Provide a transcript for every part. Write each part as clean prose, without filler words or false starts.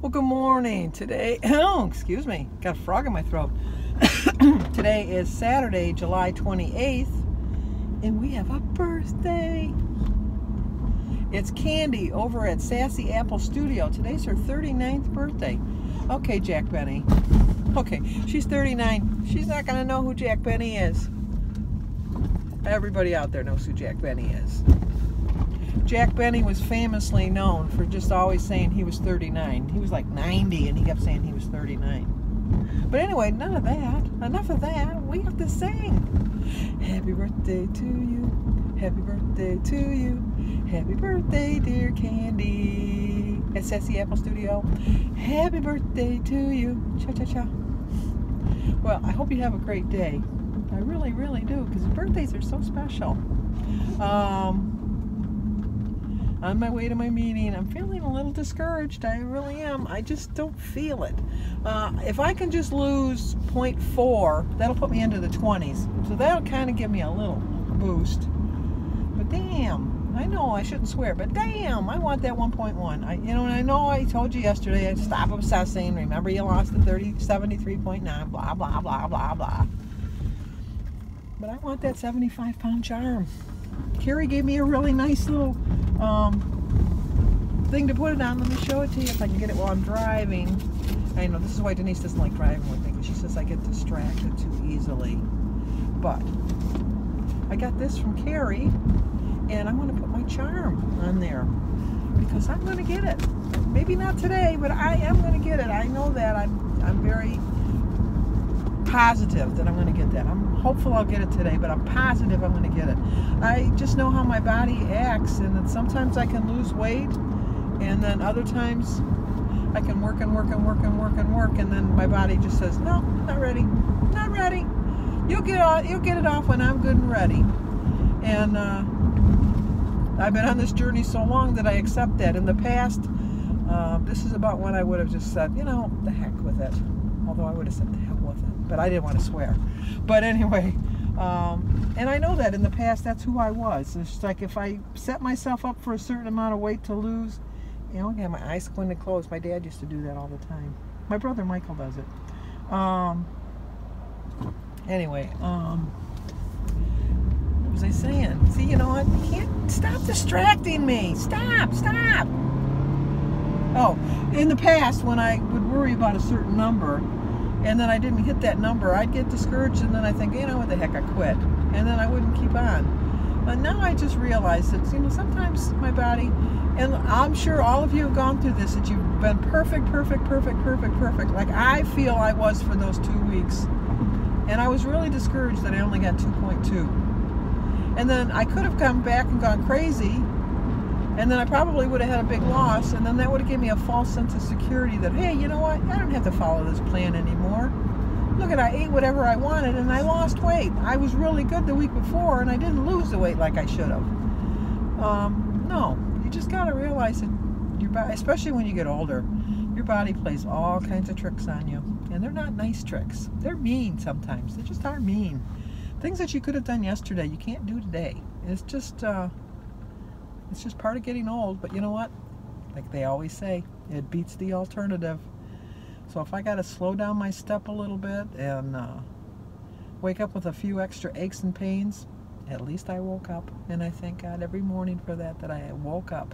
Well, good morning. Today, excuse me, got a frog in my throat. Today is Saturday, July 28th, and we have a birthday. It's Candy over at Sassy Apple Studio. Today's her 39th birthday. Okay, Jack Benny. Okay, she's 39. She's not going to know who Jack Benny is. Everybody out there knows who Jack Benny is. Jack Benny was famously known for just always saying he was 39. He was like 90 and he kept saying he was 39. But anyway, none of that. Enough of that. We have to sing. Happy birthday to you. Happy birthday to you. Happy birthday, dear Candy. At Sassy Apple Studio. Happy birthday to you. Cha-cha-cha. Well, I hope you have a great day. I really, really do, because birthdays are so special. On my way to my meeting, I'm feeling a little discouraged. I really am. I just don't feel it. If I can just lose 0.4, that'll put me into the 20s. So that'll kind of give me a little boost. But damn, I know I shouldn't swear, but damn, I want that 1.1. And I know I told you yesterday, stop obsessing. Remember you lost the 73.9, blah, blah, blah, blah, blah. But I want that 75-pound charm. Carrie gave me a really nice little thing to put it on. Let me show it to you if I can get it while I'm driving. I know this is why Denise doesn't like driving with me, because she says I get distracted too easily. But I got this from Carrie, and I'm going to put my charm on there because I'm going to get it. Maybe not today, but I am going to get it. I know that. I'm very positive that I'm going to get that. I'm hopeful I'll get it today, but I'm positive I'm going to get it. I just know how my body acts, and that sometimes I can lose weight, and then other times I can work and work and work and work and work, and then my body just says, no, not ready, not ready. You'll get it off when I'm good and ready. And I've been on this journey so long that I accept that. In the past, this is about when I would have just said, the heck with it. Although I would have said the hell with it, but I didn't want to swear. But anyway, and I know that in the past that's who I was. It's just like if I set myself up for a certain amount of weight to lose, I have my eyes squinted closed. My dad used to do that all the time. My brother Michael does it. Anyway, what was I saying? See, you know what? You can't stop distracting me. Stop. Oh, in the past when I would worry about a certain number, and then I didn't hit that number, I'd get discouraged, and then I think, what the heck, I quit. And then I wouldn't keep on. But now I just realize that, sometimes my body, and I'm sure all of you have gone through this, that you've been perfect, like I feel I was for those 2 weeks. And I was really discouraged that I only got 2.2. And then I could have come back and gone crazy, and then I probably would have had a big loss, and then that would have given me a false sense of security that, hey, you know what? I don't have to follow this plan anymore. Look I ate whatever I wanted, and I lost weight. I was really good the week before, and I didn't lose the weight like I should have. No, you just got to realize that your body, especially when you get older, your body plays all kinds of tricks on you. And they're not nice tricks. They're mean sometimes. They just are mean. Things that you could have done yesterday, you can't do today. It's just part of getting old, but you know what? Like they always say, it beats the alternative. So if I got to slow down my step a little bit and wake up with a few extra aches and pains, at least I woke up. And I thank God every morning for that I woke up.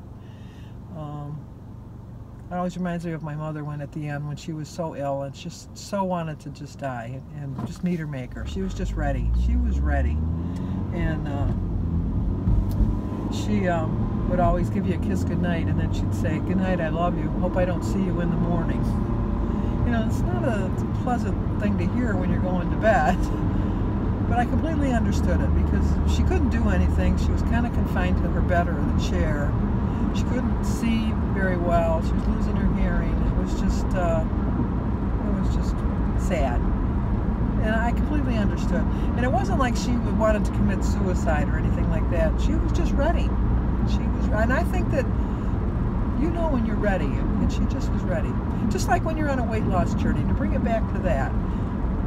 It always reminds me of my mother when at the end, when she was so ill and just so wanted to just die and just meet her maker. She was just ready. She was ready. And she would always give you a kiss goodnight, and then she'd say, good night, I love you. Hope I don't see you in the morning. It's not a pleasant thing to hear when you're going to bed. But I completely understood it, because she couldn't do anything. She was kind of confined to her bed or the chair. She couldn't see very well. She was losing her hearing. It was just sad. And I completely understood. And it wasn't like she wanted to commit suicide or anything like that. She was just ready. And I think that when you're ready, and she just was ready. Just like when you're on a weight loss journey, to bring it back to that,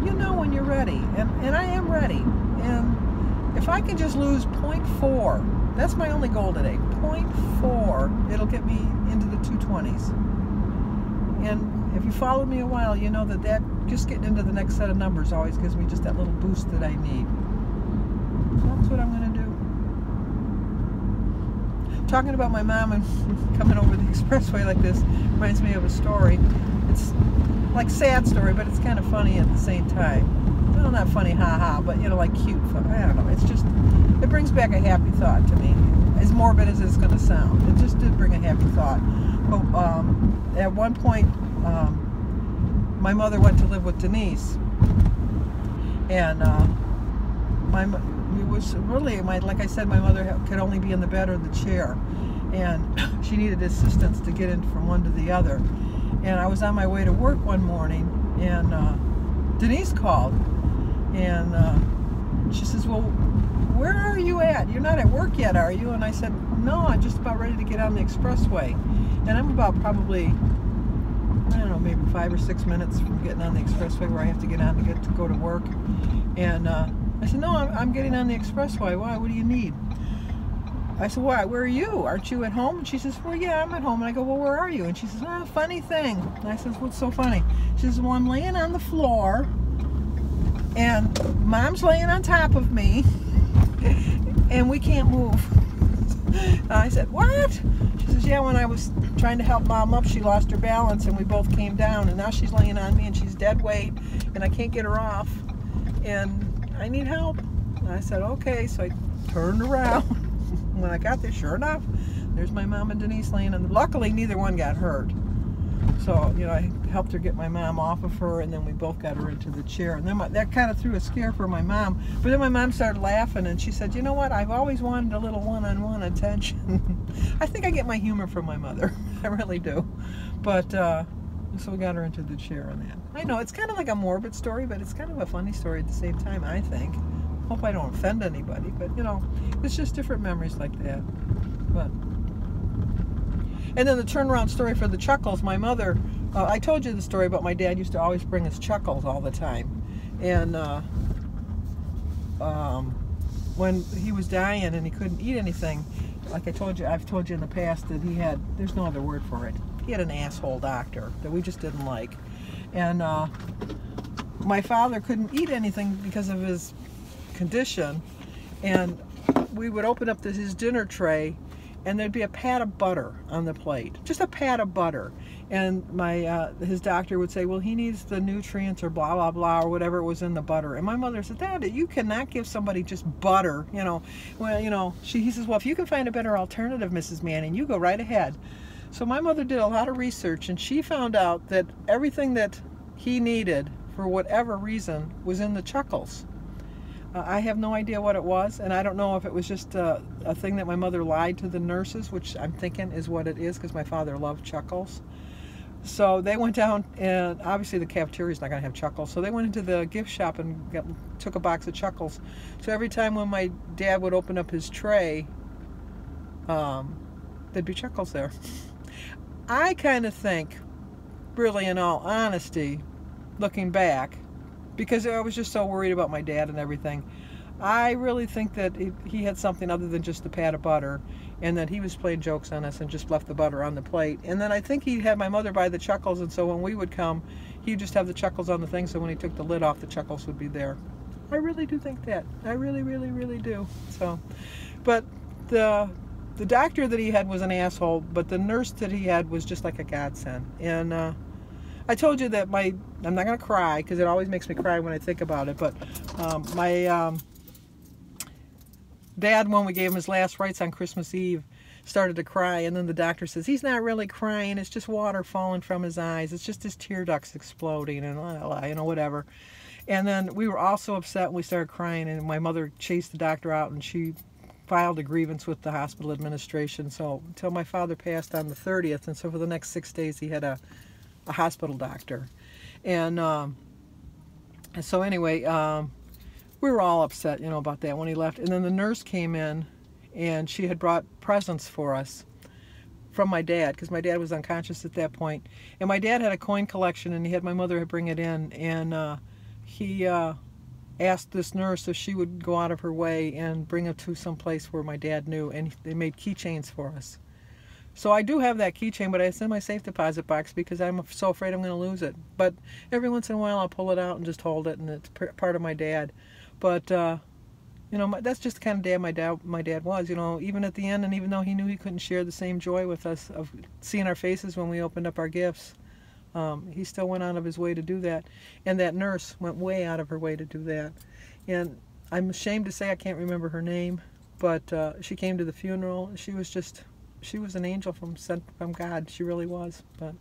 when you're ready. And I am ready. And if I can just lose 0.4, that's my only goal today. 0.4, it'll get me into the 220s. And if you followed me a while, you know that just getting into the next set of numbers always gives me just that little boost that I need. So that's what I'm going to do. Talking about my mom and coming over the expressway like this reminds me of a story. It's like a sad story, but it's kind of funny at the same time. Well, not funny, haha, but you know, like cute fun. I don't know. It's just, it brings back a happy thought to me. As morbid as it's going to sound, it just did bring a happy thought. But at one point, my mother went to live with Denise, and it was really, like I said, my mother could only be in the bed or the chair, and she needed assistance to get in from one to the other. And I was on my way to work one morning, and Denise called, and she says, well, where are you at? You're not at work yet, are you? And I said, no, I'm just about ready to get on the expressway. And I'm about probably, I don't know, maybe 5 or 6 minutes from getting on the expressway where I have to get on to go to work. And I said, no, I'm getting on the expressway. Why? What do you need? I said, why? Where are you? Aren't you at home? And she says, well, yeah, I'm at home. And I go, well, where are you? And she says, oh, funny thing. And I says, what's so funny? She says, well, I'm laying on the floor, and Mom's laying on top of me, and we can't move. I said, what? She says, yeah, when I was trying to help Mom up, she lost her balance, and we both came down, and now she's laying on me, and she's dead weight, and I can't get her off, and I need help. And I said, okay. So I turned around. When I got there, sure enough, there's my mom and Denise laying on the... Luckily, neither one got hurt. So, you know, I helped her get my mom off of her, and then we both got her into the chair. And then that kind of threw a scare for my mom. But then my mom started laughing, and she said, you know what? I've always wanted a little one-on-one attention. I think I get my humor from my mother. I really do. But, so we got her into the chair and that. I know, it's kind of like a morbid story, but it's kind of a funny story at the same time, I think. Hope I don't offend anybody, but, you know, it's just different memories like that. But... And then the turnaround story for the Chuckles, my mother, I told you the story about my dad used to always bring us Chuckles all the time. And when he was dying and he couldn't eat anything, like I've told you in the past that he had, there's no other word for it, he had an asshole doctor that we just didn't like. And my father couldn't eat anything because of his condition, and we would open up his dinner tray, and there'd be a pat of butter on the plate, just a pat of butter. And his doctor would say, well, he needs the nutrients or blah blah blah or whatever was in the butter. And my mother said, Dad, you cannot give somebody just butter, you know. Well, you know, he says, well, if you can find a better alternative, Mrs. Manning, you go right ahead. So my mother did a lot of research, and she found out that everything that he needed for whatever reason was in the Chuckles. I have no idea what it was, and I don't know if it was just a thing that my mother lied to the nurses, which I'm thinking is what it is, because my father loved Chuckles. So they went down, and obviously the cafeteria's not going to have Chuckles, so they went into the gift shop and took a box of Chuckles. So every time when my dad would open up his tray, there'd be Chuckles there. I kind of think, really in all honesty, looking back, because I was just so worried about my dad and everything, I really think that he had something other than just a pat of butter, and that he was playing jokes on us and just left the butter on the plate. And then I think he had my mother buy the Chuckles, and so when we would come, he'd just have the Chuckles on the thing, so when he took the lid off, the Chuckles would be there. I really do think that. I really, really, really do. So, but the doctor that he had was an asshole, but the nurse that he had was just like a godsend. And I told you that I'm not going to cry, because it always makes me cry when I think about it, but my dad, when we gave him his last rites on Christmas Eve, started to cry, and then the doctor says, he's not really crying, it's just water falling from his eyes, it's just his tear ducts exploding, and you know, whatever. And then we were all so upset, and we started crying, and my mother chased the doctor out, and she filed a grievance with the hospital administration, so until my father passed on the 30th, and so for the next 6 days he had a hospital doctor. And so anyway, we were all upset, you know, about that when he left. And then the nurse came in, and she had brought presents for us from my dad, because my dad was unconscious at that point. And my dad had a coin collection, and he had my mother bring it in, and he asked this nurse if she would go out of her way and bring it to some place where my dad knew, and they made keychains for us. So I do have that keychain, but it's in my safe deposit box because I'm so afraid I'm going to lose it. But every once in a while I'll pull it out and just hold it, and it's part of my dad. But you know, that's just the kind of dad my dad was. You know, even at the end, and even though he knew he couldn't share the same joy with us of seeing our faces when we opened up our gifts, he still went out of his way to do that. And that nurse went way out of her way to do that. And I'm ashamed to say I can't remember her name, but she came to the funeral. She was an angel sent from God. She really was. But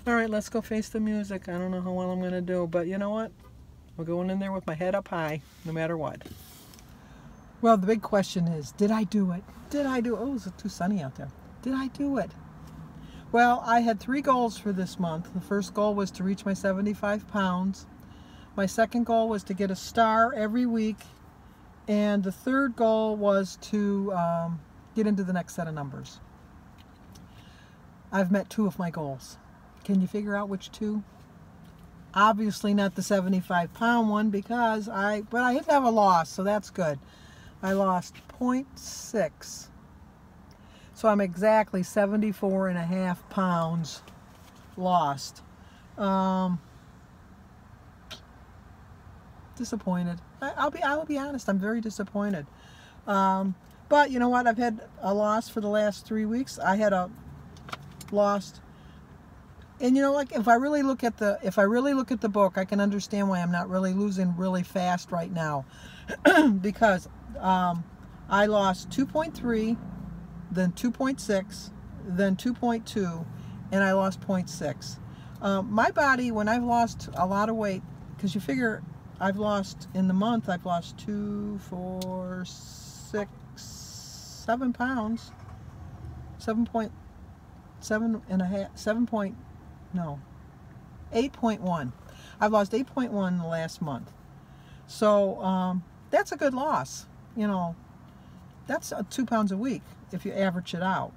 all right, let's go face the music. I don't know how well I'm going to do, but you know what? We're going in there with my head up high, no matter what. Well, the big question is, did I do it? Did I do it? Oh, it's too sunny out there. Did I do it? Well, I had 3 goals for this month. The first goal was to reach my 75 pounds. My second goal was to get a star every week. And the third goal was to get into the next set of numbers. I've met 2 of my goals. Can you figure out which 2? Obviously not the 75-pound one, because but I did have a loss, so that's good. I lost 0.6. So I'm exactly 74.5 pounds lost. Disappointed. I'll be honest, I'm very disappointed. But you know what? I've had a loss for the last 3 weeks. I had a lost, and you know, like if I really look at the book, I can understand why I'm not really losing really fast right now, because I lost 2.3, then 2.6, then 2.2, and I lost 0.6. My body, when I've lost a lot of weight, because you figure I've lost in the month, I've lost 2, 4, 6, 7 pounds, 7.7 and a half, 8.1. I've lost 8.1 in the last month. So that's a good loss. You know, that's 2 pounds a week if you average it out,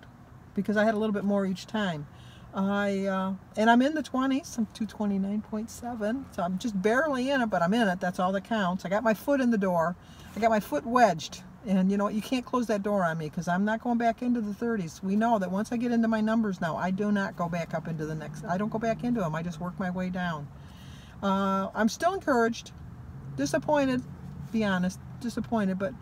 because I had a little bit more each time. And I'm in the 20s. I'm 229.7, so I'm just barely in it, but I'm in it. That's all that counts. I got my foot in the door. I got my foot wedged, and you know what? You can't close that door on me, because I'm not going back into the 30s. We know that once I get into my numbers now, I do not go back up into the next. I don't go back into them. I just work my way down. I'm still encouraged. Disappointed, be honest. Disappointed, but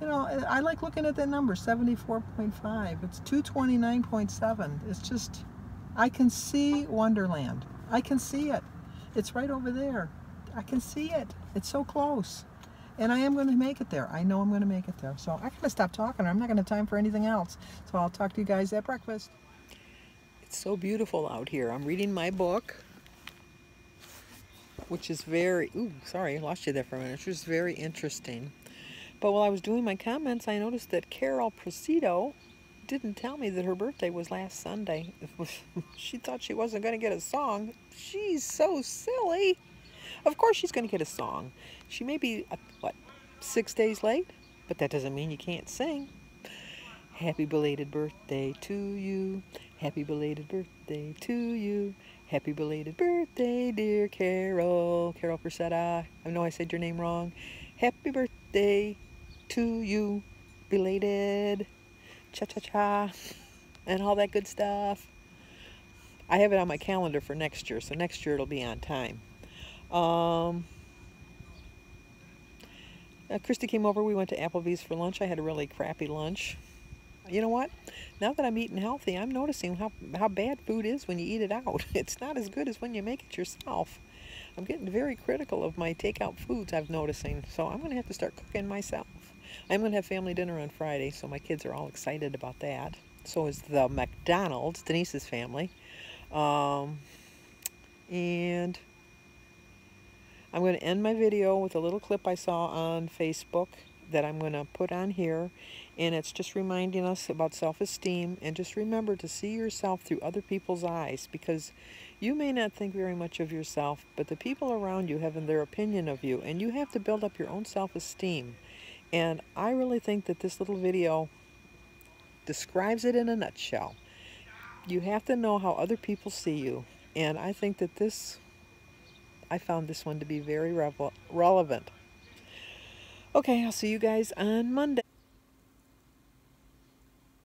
you know, I like looking at that number, 74.5. It's 229.7. It's just, I can see Wonderland. I can see it. It's right over there. I can see it. It's so close. And I am going to make it there. I know I'm going to make it there. So I got to stop talking. I'm not going to have time for anything else. So I'll talk to you guys at breakfast. It's so beautiful out here. I'm reading my book, which is very, sorry, I lost you there for a minute. Which is very interesting. But while I was doing my comments, I noticed that Carol Presido didn't tell me that her birthday was last Sunday. She thought she wasn't going to get a song. She's so silly. Of course she's going to get a song. She may be, 6 days late? But that doesn't mean you can't sing. Happy belated birthday to you. Happy belated birthday to you. Happy belated birthday, dear Carol. Carol Presido. I know I said your name wrong. Happy birthday to you, belated, cha-cha-cha, and all that good stuff. I have it on my calendar for next year, so next year it'll be on time. Christy came over. We went to Applebee's for lunch. I had a really crappy lunch. You know what? Now that I'm eating healthy, I'm noticing how bad food is when you eat it out. It's not as good as when you make it yourself. I'm getting very critical of my takeout foods, I'm noticing. So I'm going to have to start cooking myself. I'm going to have family dinner on Friday, so my kids are all excited about that. So is the McDonald's, Denise's family. And I'm going to end my video with a little clip I saw on Facebook that I'm going to put on here. And it's just reminding us about self-esteem. And just remember to see yourself through other people's eyes, because you may not think very much of yourself, but the people around you have their opinion of you, and you have to build up your own self-esteem. And I really think that this little video describes it in a nutshell. You have to know how other people see you. And I think that I found this one to be very relevant. Okay, I'll see you guys on Monday.